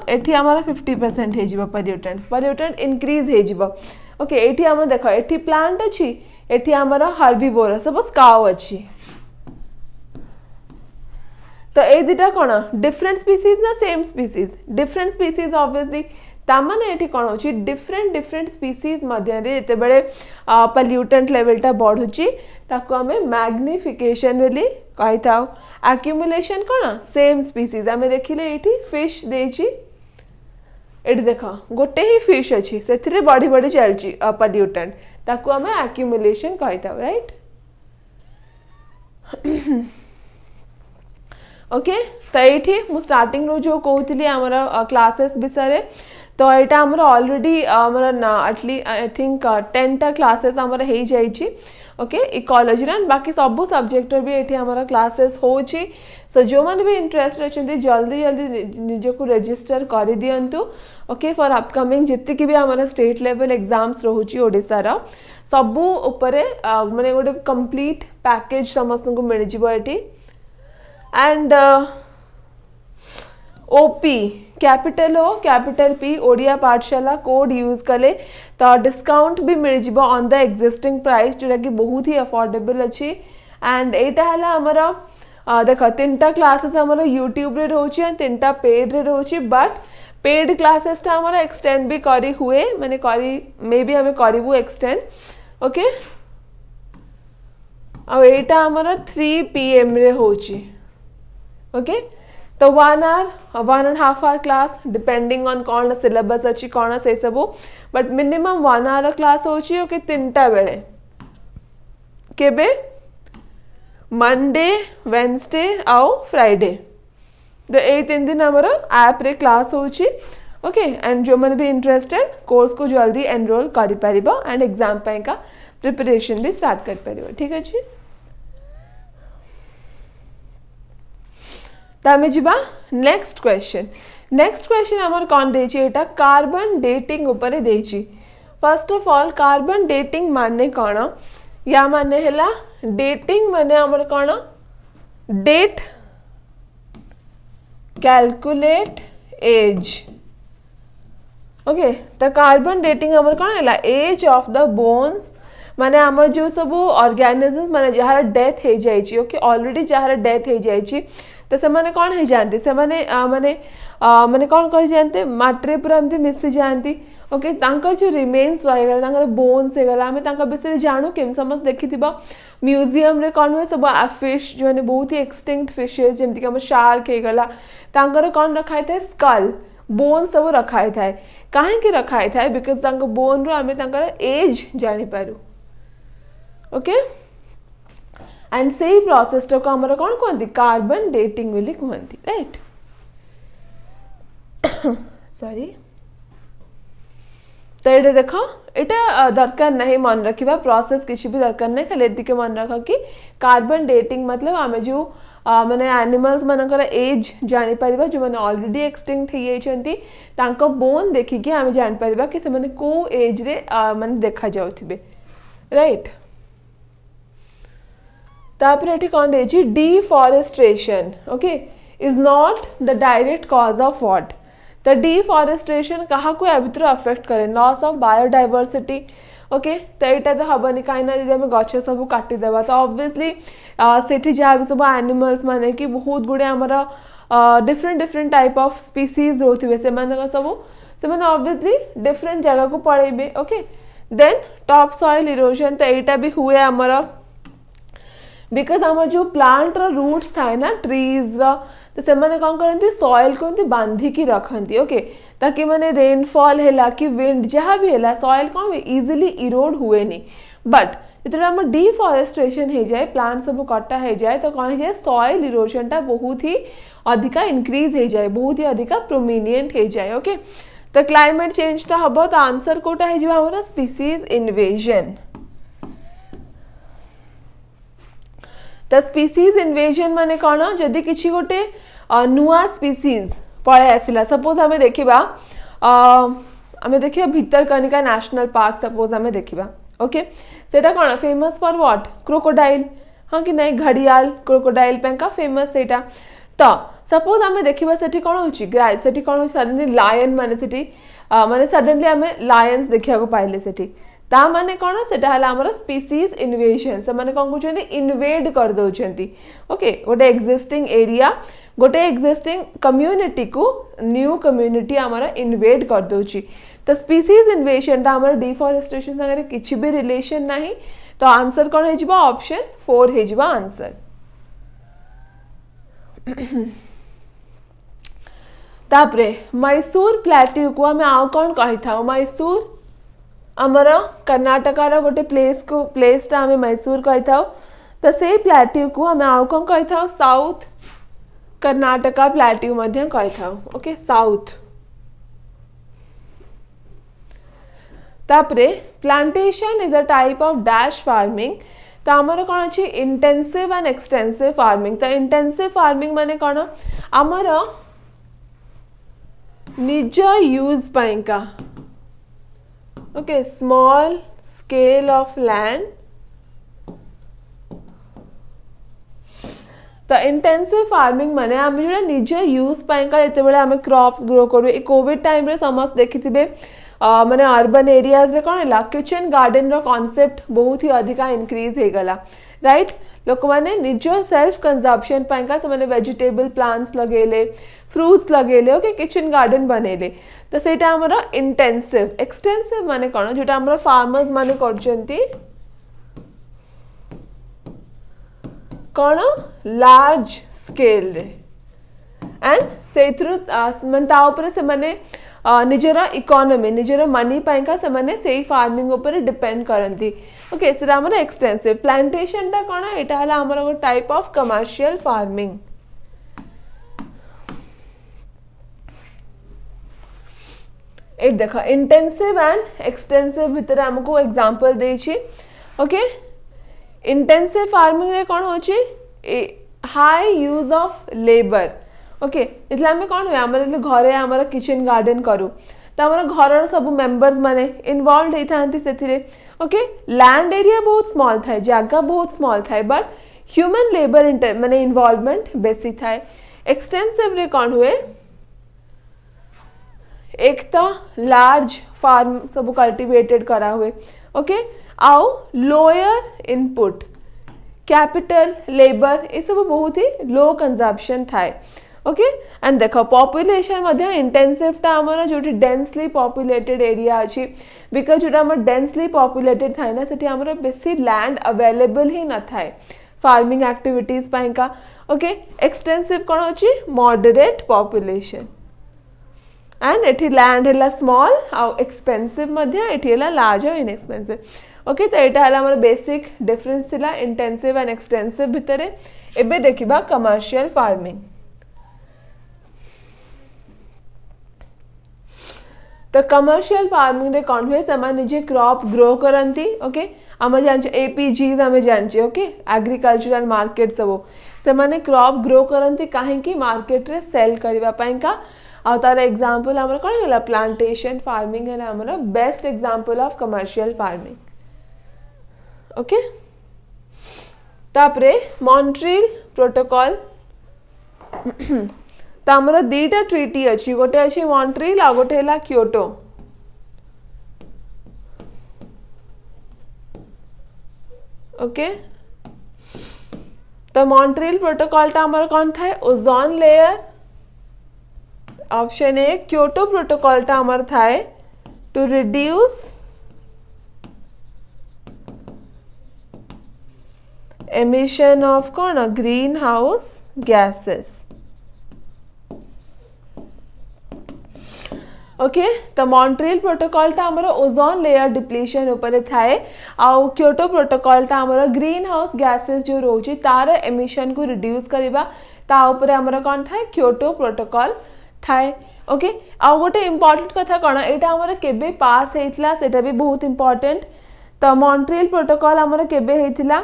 एठी आमर 50% हो पल्यूटेंट इनक्रीज हो ओके एठी आम देख एठी प्लांट अच्छी एठी आमर हार्बिवोर सपोज काउ अच्छी। तो ये दुटा कौन डिफरेंट स्पीसीज ना same species different species obviously तामाने एठी कौन होची डिफरेंट डिफरेंट स्पीसीज मध्य रे एते बेले पल्यूटेंट लेवलटा बढ़ुची ताको हमें मैग्निफिकेशन बोली कहि थाउ। एक्युमुलेशन कौन सेम स्पीसीज आमे देखिले एठी फिश देची एठी देखो गोटे ही फिश अच्छी से बढ़ी बढ़ी चलची पल्यूटेंट ताको हमें एक्युमुलेशन कहि थाउ राइट। ओके तो ये मु स्टार्टिंग रो जो कहूली आमर क्लासेस विषय तो यहाँ आमर ऑलरेडी आमर एटली आई थिंक 10टा क्लासेस आमर हो जाइए ओके इकोलॉजी एंड बाकी सब सब्जेक्ट भी ये आमर क्लासेस होची। सो जो मैंने भी इंटरेस्ट अच्छा जल्दी जल्दी निजक रजिस्टर कर दिंतु ओके फॉर अपकमिंग जितकी भी आमर स्टेट लेवल एग्जाम्स रोची ओडिशार सबू उपरे माने गोटे कंप्लीट पैकेज समस्त को मिल जाए and OP capital O capital P Odia Pathshala code use कले तो डिस्काउंट भी मिल जिवो ऑन द एग्जिस्टिंग प्राइस जोटा कि बहुत ही अफोर्डेबल अच्छी एंड एटा हला हमर देख 3टा क्लासेस हमर यूट्यूब रे रोची एंड 3टा पेड रे रोची बट पेड क्लासेस टा हमर एक्सटेंड भी करी हुए माने करी मे बी हमें करिवु एक्सटेंड ओके आ एटा हमर 3 PM रे होची ओके तो 1 hour 1.5 hour class depending on कौन सिलेबस अच्छी कौन से सब बट मिनिमम 1 hour क्लास होची ओके 3टा बेले केबे मंडे वेडनेसडे आउ फ्राइडे तो ये 3 दिन हमर ऐप रे क्लास होची ओके एंड जो मैंने भी इंटरेस्टेड कोर्स को जल्दी एनरोल करि परिबो एंड एग्जाम पे का प्रिपरेशन भी स्टार्ट कर परिबो ठीक अछि। तामे जिबा नेक्स्ट क्वेश्चन हमर कौन देछि एटा कार्बन डेटिंग ऊपर देछि। First of all carbon dating माने कौन या माने हला डेटिंग माने हमर कौन डेट कैलकुलेट एज ओके तो कार्बन डेटिंग हमर कौन हला एज ऑफ द बोन्स माने हमर जो सब ऑर्गेनिज्म माने जहार डेथ हो जाइए ओके ऑलरेडी जहार डेथ हो जाइए तो से माने कौन हो जाते से माने माने कौन कर जाते माट्रे पूरा एमती मिसी जाती ओके तांकर जो रिमेन्स रहीगला तांकर बोन्स होगला आम विषय जानू केम समस्त देखी म्यूजियम रे कौन हुए सब फिश जो बहुत ही एक्सटिंक्ट फिशेज जमीक आम शार्क होगला तांकर कौन रखाई था स्कल बोन सब रखाई था कहीं रखाई था बिकज बोन रो आम एज जानीपारू ओके एंड से ही प्रोसेस को आमर कौन कहती कार्बन डेटिंग बोली कहती राइट सॉरी। तो ये देख यहाँ दरकार नहीं मन रखा प्रोसेस किसी भी दरकार नहीं खाली एति मन रख कि कार्बन डेटिंग मतलब आम जो माने एनिमल्स मानकर एज जानीपर जो मैंने ऑलरेडी एक्सटिंक्ट हो बोन देखिकी आम जानीपर कि से को एज रे माने देखा जाउथिबे राइट। तापर एठी कौन देछि deforestation okay is not the direct cause of what तो डिफॉरेस्टेशन क्या को या भितर अफेक्ट करे लॉस ऑफ बायोडाइवर्सिटी ओके तो यहाँ तो हेनी कहीं आम गछ सब काटिदेवा तो ऑब्वियसली सेठी जहाँ भी सब एनिमल्स माने कि बहुत गुड़े आमर different different type of species रोथे से सब ऑब्वियसली डिफरेंट जगह को पड़ेबे okay then top soil erosion तो यहाँ भी हुए आमर बिकज आम जो प्लांट रूट्स थाए ना ट्रीज तो से कौन करती सॉइल को एमती बांधिकी रखती ओके ताकि माने रेनफॉल है कि विंड जहाँ भी है सॉइल कौन इजिली इरोड हुए नहीं बट जो आम डिफॉरेस्टेशन हो जाए प्लांट सब कटा हो जाए तो कौन हो जाए सॉइल इरोजन टा बहुत ही अधिका इंक्रीज हो जाए बहुत ही अधिका प्रोमिनिएंट हो जाए ओके तो क्लाइमेट चेंज तो हम तो आंसर कोटा हो स्पीसीज इन्वेजन तो स्पीसीज इन्वेजन माने कौन जदि किसी गोटे नुआ स्पीसीज पळे आसिला सपोज आमे देखिबा भितरकनिका नेशनल पार्क सपोज आमे देखिबा ओके सेटा कौन फेमस फॉर व्हाट क्रोकोडाइल हाँ कि नहीं घड़ियाल क्रोकोडाइल पेंका फेमस सेटा तो सपोज आमे देखिबा सेठी कौन होची ग्राइ सेठी कौन होची सडनली लायन माने सेठी माने सडनली आमे लायंस देखिया को पाइले सेठी ता माने कौन सेटा हला हमर स्पीसीज इन्वेजन से माने कौन कुछंती इन्वेड कर दोछंती ओके गोटे एक्जिस्टिंग एरिया गोटे एक्जिस्टिंग कम्युनिटी को न्यू कम्युनिटी हमर इन्वेड कर दोची तो स्पीसीज इन्वेजन ता हमर डिफॉरेस्टेशन संगे किछि भी रिलेशन नाही तो आंसर कौन हे जिबा ऑप्शन 4 हे जिबा आंसर तापरे मैसूर प्लेट्यू को हमें आउ कौन कही था मैसूर आमर कर्नाटकार गोटे प्लेस टा हमें मैसूर कही था तो से प्लेट्यू को हमें आउ कौन कही था साउथ कर्नाटका प्लेट्यू मध्य कही था ओके साउथ तापरे plantation is a type of dash farming तो आमर कौन अच्छी इंटेंसिव एंड एक्सटेंसिव फार्मिंग तो इंटेंसिव फार्मिंग माने कौन आमर निज यूज पाइंका okay small scale of land तो इंटेंसिव फार्मिंग माने आम जो निज यूज पाइंका जिते आम क्रॉप्स ग्रो करू कोविड टाइम रे समस्त देखिथिबे माने अर्बन एरियाज रे कौन है किचन गार्डन रो कॉन्सेप्ट बहुत ही अधिका इंक्रीज हो गला राइट लोक मैंने निज सेल्फ कंजप्शन पाइंका से मैंने वेजिटेबल प्लांट्स लगेले फ्रूट्स लगेले ओके किचन गार्डन बनेले तो सेटा हमर इंटेंसिव एक्सटेंसिव माने कौन जोटा हमर फार्मर्स माने करचंती कौन लार्ज स्केल रे एंड से मन ता ऊपर से माने निजर इकोनॉमी निजर मनी पाइंका से माने सेही फार्मिंग ऊपर डिपेंड करंती ओके सेटा हमर एक्सटेंसिव प्लांटेशन टा कौन एटा हला हमर वो टाइप ऑफ कमर्शियल फार्मिंग ए देखो इंटेंसिव एंड एक्सटेंसिव भितर हमको एग्जांपल देछि ओके इंटेंसिव फार्मिंग रे कौन होछि high use of labour okay इतला में कौन हुए आमर घरे आमर किचन गार्डन करू तो आमर घर सब मेंबर्स माने इन्वॉल्व होइथांती सेथिरे ओके लैंड एरिया बहुत स्मॉल थाए जगह बहुत स्मॉल थाए बट ह्यूमन लेबर माने इन्वॉल्वमेंट बेसी थाए एक्सटेंसिव रे कौन हुए एक तो लार्ज फार्म सब कल्टिवेटेड करा हुए ओके आउ लोअर इनपुट कैपिटल लेबर ये सब बहुत ही लो कंजप्शन थाए ओके एंड देखो पॉपुलेशन मध्य इंटेंसिव टा हमर जोटी डेंसली पॉपुलेटेड एरिया अछि बिकॉज जोटा हमर डेंसली पॉपुलेटेड थाए ना सेठी हमर बेसी लैंड अवेलेबल ही न थाए फार्मिंग एक्टिविटीज पाइंका ओके एक्सटेंसिव कोन अछि मॉडरेट पॉपुलेशन एंड एठी लैंड हैला स्मॉल आउ एक्सपेंसिव मध्य एठी हैला लार्ज और इनएक्सपेंसिव ओके तो एटा हैला हमर बेसिक डिफरेंस थिला इंटेंसिव एंड एक्सटेंसिव भितरे एबे देखिबा कमर्शियल फार्मिंग तो कमर्शियल फार्मिंग रे कौन हुए से निजे क्रॉप ग्रो करंती ओके आम जान एपीजीज आम जान ओके एग्रीकल्चरल मार्केट सब से माने क्रॉप ग्रो करंती काहे कि मार्केट रे सेल करबा पाइंका आ तार एग्जांपल हमर कोन होला प्लांटेशन फार्मिंग है हमर best example of commercial farming okay तापरे मॉन्ट्रियल प्रोटोकॉल तो हमर दीटा ट्रीटी अछि गोटे अछि मॉन्ट्रियल आ गोटे हला क्योटो ओके तो मॉन्ट्रियल प्रोटोकॉल टा हमर कोन थाए ozone layer option A Kyoto protocol टा हमर थाए टू रिड्यूस एमिशन ऑफ कौन ग्रीन हाउस गैसेस। ओके तो मॉन्ट्रियल प्रोटोकॉल टा हमर ओजोन लेयर डिप्लीशन ऊपर थाए आउ क्योटो प्रोटोकॉल टा हमर ग्रीन हाउस गैसेस जो रोची तार एमिशन को रिड्यूस करबा ता ऊपर हमर कोन थाए क्योटो प्रोटोकॉल थाए। ओके आउ गोटे इंपोर्टेंट कथा कोन एटा हमर केबे पास हेतला सेटा भी बहुत इंपोर्टेंट। तो मॉन्ट्रियल प्रोटोकॉल हमर केबे हेतला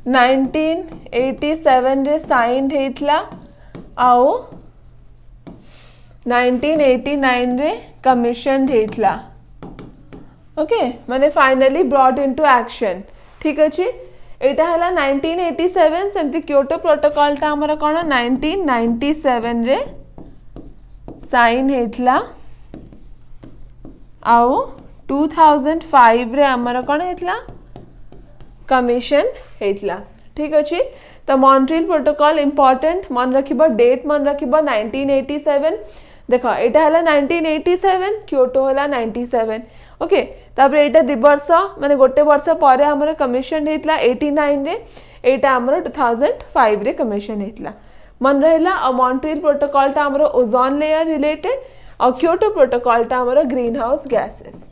1987 रे साइन हेतला आउ 1989 रे कमीशन हेतला। ओके माने फाइनली ब्रॉट इनटू एक्शन। ठीक अछि एटा हला 1987 सेमती क्योटो प्रोटोकॉल टा हमर कोन 1997 रे साइन हेतला आउ 2005 रे हमर कोन हेतला कमीशन हेतला। ठीक अछि तो मॉन्ट्रियल प्रोटोकॉल इंपोर्टेंट मन रखिबो डेट मन रखिबो 1987 देखो एटा हला 1987 क्योटो हला 97। ओके तापर एटा दि वर्ष माने गोटे वर्ष परे हमर कमीशन हेतला 89 रे एटा हमर 2005 रे कमीशन हेतला मन रहला। और मॉन्ट्रियल प्रोटोकॉल टा हमर ओजोन लेयर रिलेटेड और क्योटो प्रोटोकॉल टा हमर ग्रीन हाउस गैसेस।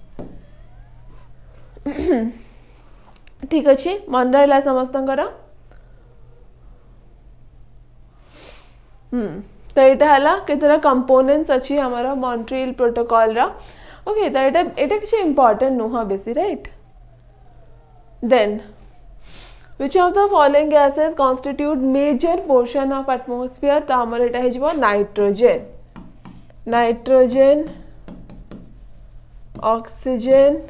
ठीक अछि मन रहला समस्तंकर। तो एटा हला केतरा कंपोनेंट्स अछि हमारा मॉन्ट्रियल प्रोटोकॉल रा। ओके तो एटा किछ इंपोर्टेंट नुहा बेसी right. Then which of the following gases constitute major portion of atmosphere तो हमारा एटा हेजबो नाइट्रोजन नाइट्रोजन ऑक्सीजन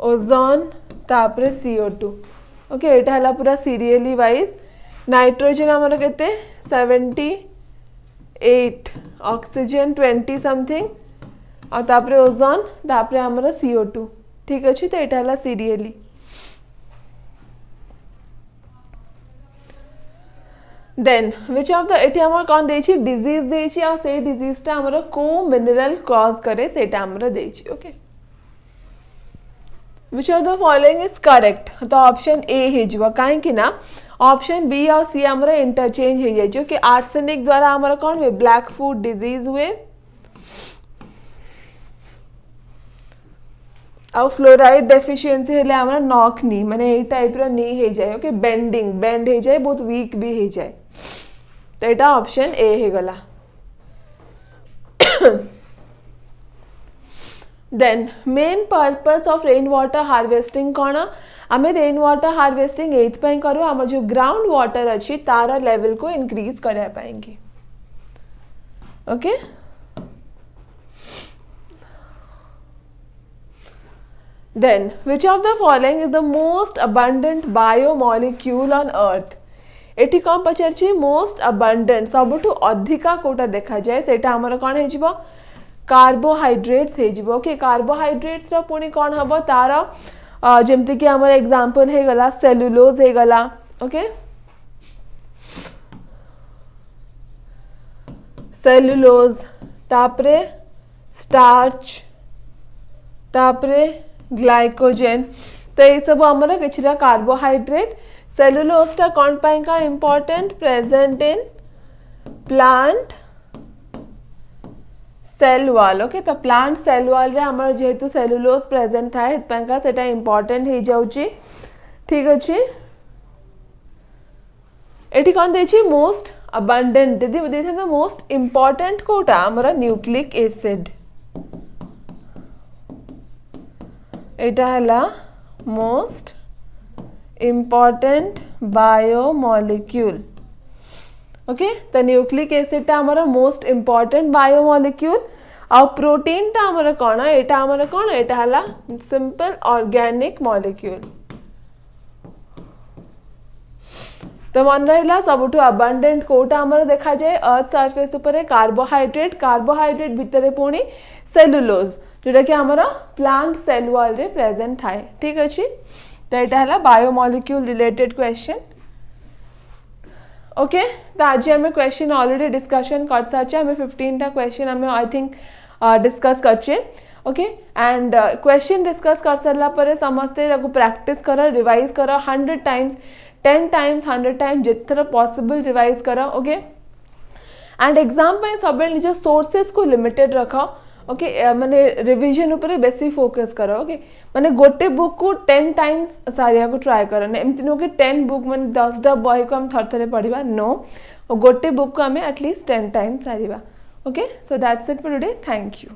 ओजोन तापरे CO2। ओके एटा हला पूरा सीरियली वाइज नाइट्रोजन हमारा केते 78 ऑक्सीजन 20 समथिंग और तापरे ओजोन तापरे हमारा CO2। ठीक अछि तो एटा हला serially. Then which of the एटी हमर कोन देछि डिजीज देछि और से डिजीज ता हमर को मिनरल कॉज करे सेटा हमर देछि। Okay Which of the following is correct? तो ऑप्शन ए हेजबो काहे कि ना ऑप्शन बी और सी हमरा इंटरचेंज हो जाय जो कि आर्सेनिक द्वारा हमरा कोन हुए ब्लैक फूट डिजीज हुए और फ्लोराइड डेफिशिएंसी हेले हमरा नॉकनी माने ए टाइप रो नी हे जाय। ओके बेंड हे जाय बहुत वीक भी हे जाय तो एटा ऑप्शन ए हे गला। Then main purpose of rain water harvesting कौन आम रेन वाटर हार्वेस्टिंग एथपाई करूँ आम जो ग्राउंड वाटर अच्छी तार लेवल को इंक्रीज करने पाएंगे। Okay then which of the following is the most abundant biomolecule on earth एटी कौन पचार मोस्ट अबंडेंट सबुठु अधिका कोटा देखा जाए सेटा हमर कौन हेजिबो कार्बोहाइड्रेट्स हेजिबो। कि कार्बोहाइड्रेट्स रा पुनी कौन हबो तारा जेमते कि हमर एग्जांपल हे गला सेलुलोज हे गला। ओके सेलुलोज तापरे स्टार्च तापरे ग्लाइकोजेन तो ये सब हमर किछरा कार्बोहाइड्रेट सेलुलोज टा कौन पाई का important present in plant cell wall. Okay तो प्लांट सेल वाल रे हमर जेहेतु सेलुलोज प्रेजेंट थाए हेतपांका सेटा इंपोर्टेंट हे जाउची। ठीक अछि एटी कोन देछि मोस्ट अबंडेंट दीदी देथे ना मोस्ट इंपोर्टेंट कोटा हमर न्यूक्लिक एसिड एटा हला मोस्ट इंपोर्टेंट बायोमॉलिक्यूल। ओके तो न्यूक्लिक एसिड टा हमारा मोस्ट इंपोर्टेंट बायोमॉलिक्यूल और प्रोटीन टा हमारा कौन एटा हमारा कौन एटा हला सिंपल ऑर्गेनिक मॉलिक्यूल। तो मन रहा सबुठु अबंडेंट कोटा हमारा देखा जाए अर्थ सरफेस ऊपर कार्बोहाइड्रेट कार्बोहाइड्रेट भितर पुणी सेलुलोज जोटा कि हमारा प्लांट सेल वॉल रे प्रेजेंट थाए। ठीक अच्छे तो एटा हला बायोमॉलिक्यूल रिलेटेड क्वेश्चन। ओके तो आज आम क्वेश्चन ऑलरेडी डिस्कशन कर सारे आम 15टा क्वेश्चन आम आई थिंक डिस्कस करछे ओके एंड क्वेश्चन डिस्कस कर सारा पर समस्ते प्रैक्टिस कर रिवाइज कर 100 टाइम्स 10 टाइम्स 100 टाइम्स जितने पॉसिबल रिवाइज कर ओके एंड एग्जाम पे सब निज सोर्सेस को लिमिटेड रख ओके माने रिविजन ऊपर बेसी फोकस करो ओके माने गोटे बुक को 10 टाइम्स सारिया को ट्राई करना एमती नुह कि 10 बुक माने 10टा बही को हम थर थरे पढ़ा नो गोटे बुक को आम एटलिस्ट 10 टाइम्स सारिबा okay so that's it for today thank you